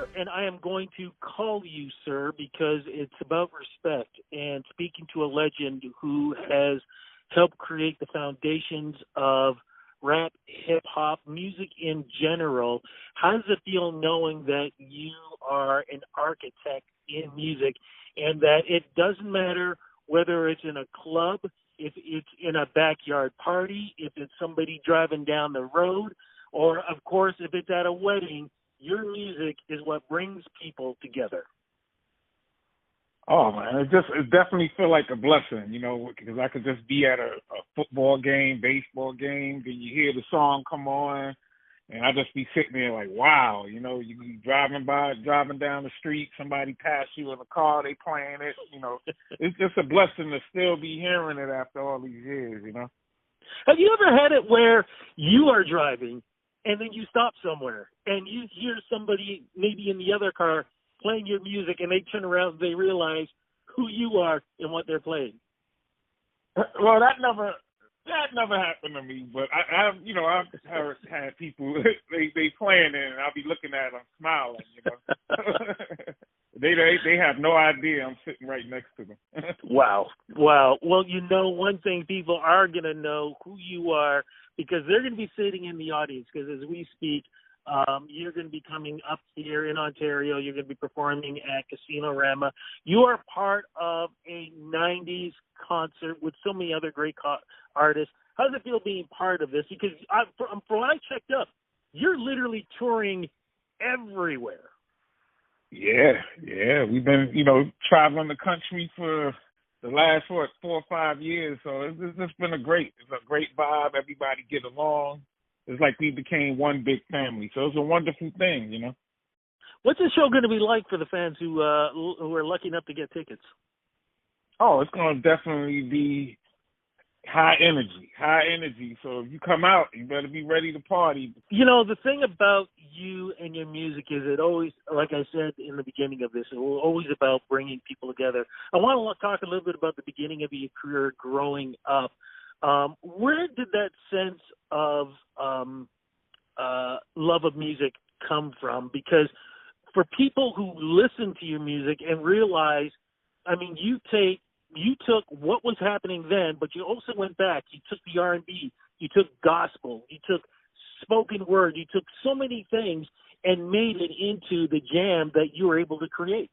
sir, and I am going to call you sir because it's about respect and speaking to a legend who has helped create the foundations of rap, hip-hop, music in general. How does it feel knowing that you are an architect in music and that it doesn't matter whether it's in a club, if it's in a backyard party, if it's somebody driving down the road, or, of course, if it's at a wedding, your music is what brings people together? Oh, man, it definitely feel like a blessing, because I could just be at a football game, baseball game, then you hear the song come on, and I just be sitting there like, wow, you be driving down the street, somebody pass you in a car, they playing it, It's just a blessing to still be hearing it after all these years, Have you ever had it where you are driving and then you stop somewhere and you hear somebody maybe in the other car playing your music and they turn around and they realize who you are and what they're playing? Well, that never happened to me, but I've had people they playing it and I'll be looking at them smiling, They have no idea I'm sitting right next to them. Wow. Well, one thing, people are going to know who you are because they're going to be sitting in the audience because as we speak, you're going to be coming up here in Ontario. You're going to be performing at Casino Rama. You are part of a 90s concert with so many other great artists. How does it feel being part of this? Because from what I checked up, you're literally touring everywhere. Yeah. We've been, traveling the country for the last, 4 or 5 years. So it's just been a great vibe. Everybody get along. It's like we became one big family. So it's a wonderful thing, What's the show going to be like for the fans who are lucky enough to get tickets? Oh, it's going to definitely be high energy. So if you come out, you better be ready to party. The thing about you and your music is it always, like I said in the beginning of this, it's always about bringing people together. I want to talk a little bit about the beginning of your career growing up. Where did that sense of love of music come from? Because for people who listen to your music and realize, you took what was happening then, but you also went back. You took the R&B, you took gospel, you took spoken word, you took so many things and made it into the jam that you were able to create.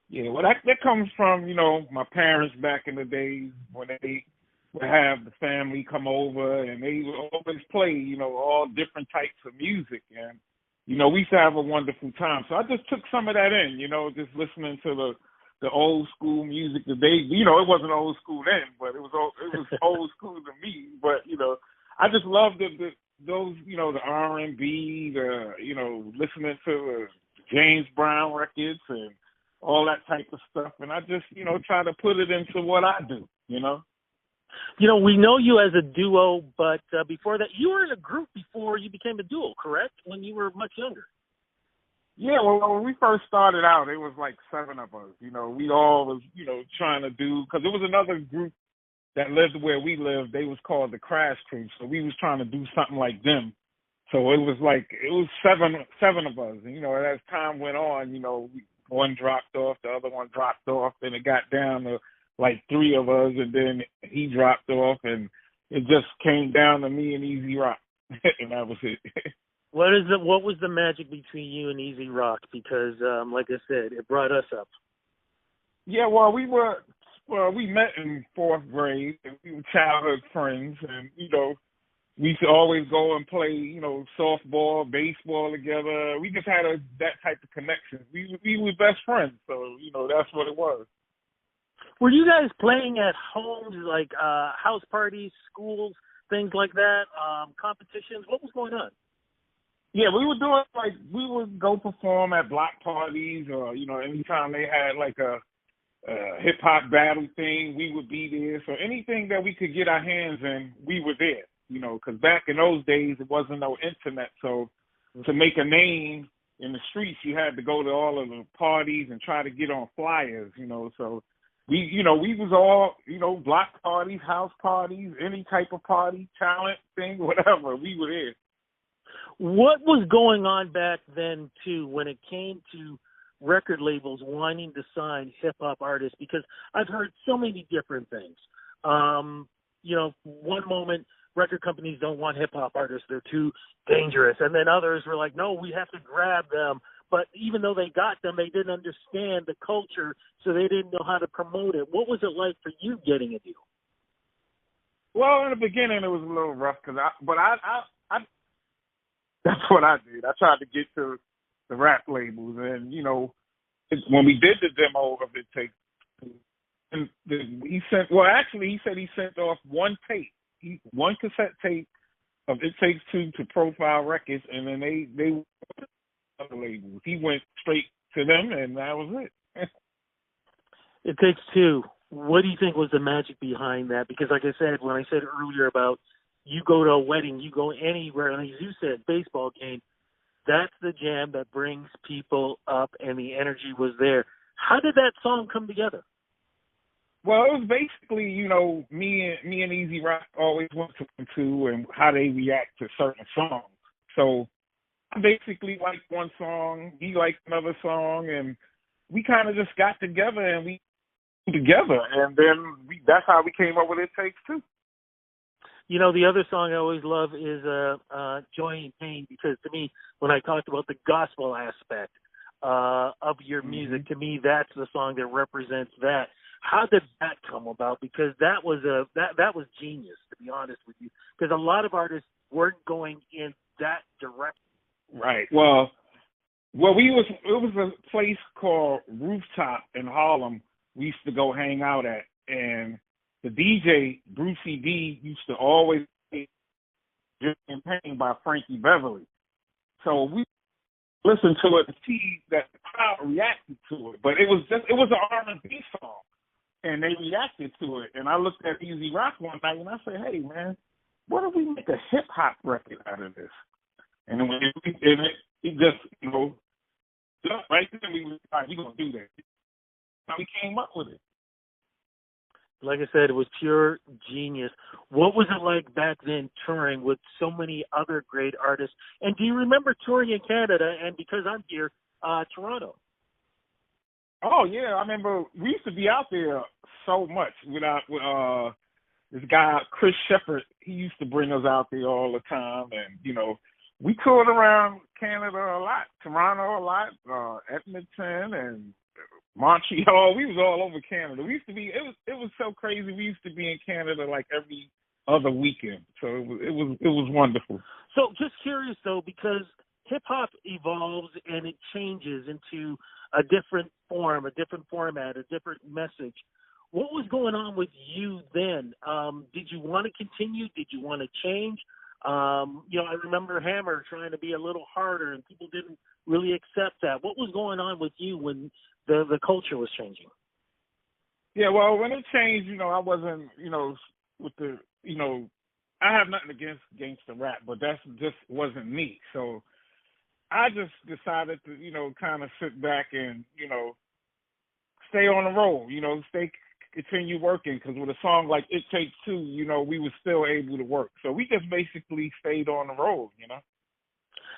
Yeah, well, that comes from, my parents back in the days when they would have the family come over and they would always play, all different types of music. And, we used to have a wonderful time. So I just took some of that in, just listening to the old school music that they, it wasn't old school then, but it was old school to me. But, I just loved those, the R&B, listening to the James Brown records and all that type of stuff. And I just, try to put it into what I do, we know you as a duo, but before that, you were in a group before you became a duo, correct? When you were much younger. Yeah, well, when we first started out, it was like 7 of us. We all was, trying to do, because there was another group that lived where we lived. They was called the Crash Crew. So we was trying to do something like them. So it was seven of us. And, as time went on, one dropped off, the other one dropped off, and it got down to like 3 of us, and then he dropped off, and it just came down to me and Easy Rock, and that was it. What was the magic between you and Easy Rock? Because, like I said, it brought us up. Yeah, well, we met in 4th grade, and we were childhood friends, and we used to always go and play, softball, baseball together. We just had that type of connection. We were best friends, so that's what it was. Were you guys playing at homes, like house parties, schools, things like that, competitions? What was going on? Yeah, we were doing, we would go perform at block parties or, anytime they had, a hip-hop battle thing, we would be there. So anything that we could get our hands in, we were there, because back in those days, it wasn't no internet. So to make a name in the streets, you had to go to all of the parties and try to get on flyers, so we was all, block parties, house parties, any type of party, talent thing, whatever. We were there. What was going on back then, too, when it came to record labels wanting to sign hip-hop artists? Because I've heard so many different things. One moment record companies don't want hip-hop artists. They're too dangerous. And then others were like, no, we have to grab them. But even though they got them, they didn't understand the culture, so they didn't know how to promote it. What was it like for you getting a deal? Well, in the beginning, it was a little rough, but that's what I did. I tried to get to the rap labels, and when we did the demo of It Takes Two, and he said he sent off one tape, one cassette tape of It Takes Two to Profile Records, and then they other labels. He went straight to them, and that was it. It Takes Two. What do you think was the magic behind that? Because like I said, when I said earlier about you go to a wedding, you go anywhere, and as you said, baseball game, that's the jam that brings people up, and the energy was there. How did that song come together? Well, it was basically, me and Easy Rock always went to them too, and how they react to certain songs. So I basically liked one song, he liked another song, and we kind of just got together and we together, and then that's how we came up with It Takes Two. The other song I always love is Joy and Pain, because to me, when I talked about the gospel aspect of your music, to me, that's the song that represents that. How did that come about? Because that was that was genius, to be honest with you, because a lot of artists weren't going in that direction. Right. Well, it was a place called Rooftop in Harlem we used to go hang out at, and the DJ, Brucey D, used to always play Joy and Pain by Frankie Beverly. So we listened to it and see that the crowd reacted to it. But it was an R&B song, and they reacted to it. And I looked at Easy Rock one night, and I said, hey, man, what if we make a hip-hop record out of this? And then it just, right then we was like, we're going to do that. So we came up with it. Like I said, it was pure genius. What was it like back then touring with so many other great artists? And do you remember touring in Canada? And because I'm here, Toronto. Oh yeah, I remember we used to be out there so much with this guy Chris Shepard. He used to bring us out there all the time, and we toured around Canada a lot, Toronto a lot, Edmonton, and Montreal. We was all over Canada. We used to be. It was so crazy. We used to be in Canada like every other weekend. So it was wonderful. So just curious though, because hip hop evolves and it changes into a different form, a different format, a different message. What was going on with you then? Did you want to continue? Did you want to change? I remember Hammer trying to be a little harder, and people didn't really accept that. What was going on with you when the culture was changing? Yeah, well, when it changed, I wasn't, with the, I have nothing against gangster rap, but that just wasn't me. So I just decided to, kind of sit back and, stay on the road, continue working, because with a song like It Takes Two, we were still able to work. So we just basically stayed on the road,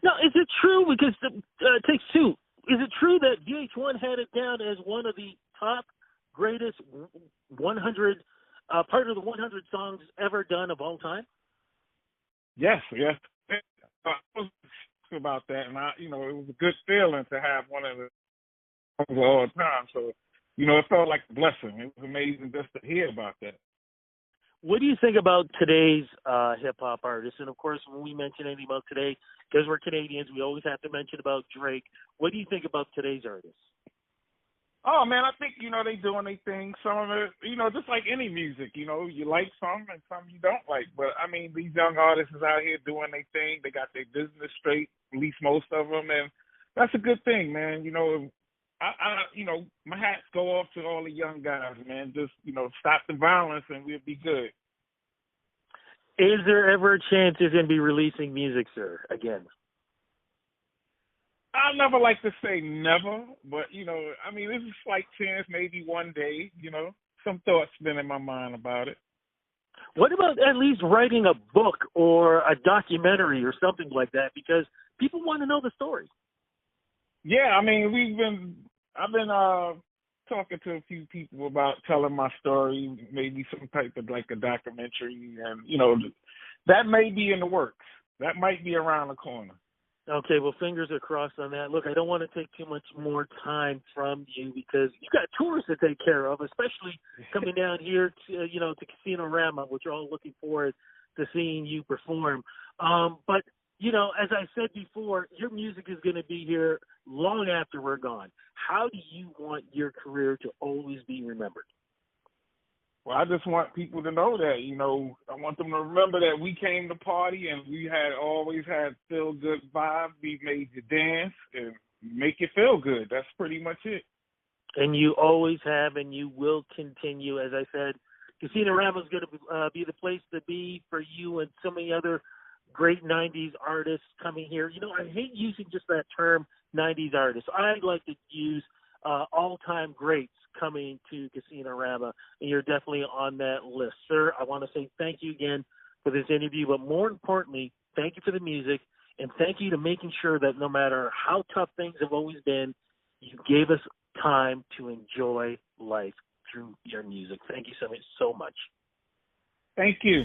Now, is it true, because It Takes Two, is it true that VH1 had it down as one of the top greatest 100, part of the 100 songs ever done of all time? Yes. I was about that, and it was a good feeling to have one of the songs of all time. So, it felt like a blessing. It was amazing just to hear about that. What do you think about today's hip-hop artists? And, of course, when we mention anything about today, because we're Canadians, we always have to mention about Drake. What do you think about today's artists? Oh, man, I think, they doing their thing. Some of it, just like any music, you like some and some you don't like. But, I mean, these young artists is out here doing their thing. They got their business straight, at least most of them. And that's a good thing, man. My hats go off to all the young guys, man. Just, stop the violence and we'll be good. Is there ever a chance you're going to be releasing music, sir, again? I never like to say never, but, there's a slight chance maybe one day, some thoughts been in my mind about it. What about at least writing a book or a documentary or something like that? Because people want to know the story. Yeah, I mean, I've been talking to a few people about telling my story, maybe some type of like a documentary, and that may be in the works. That might be around the corner. Okay, well, fingers are crossed on that. Look, I don't want to take too much more time from you because you got tours to take care of, especially coming down here to Casino Rama, which we're all looking forward to seeing you perform. But as I said before, your music is going to be here long after we're gone. How do you want your career to always be remembered? Well, I just want people to know that, I want them to remember that we came to party and we always had feel good vibe. We made you dance and make you feel good. That's pretty much it. And you always have, and you will continue. As I said, Casino Rama is going to be the place to be for you and so many other great 90s artists coming here. I hate using just that term, 90s artists. I like to use all-time greats coming to Casino Rama, and you're definitely on that list. Sir, I want to say thank you again for this interview, but more importantly, thank you for the music, and thank you to making sure that no matter how tough things have always been, you gave us time to enjoy life through your music. Thank you so much. Thank you.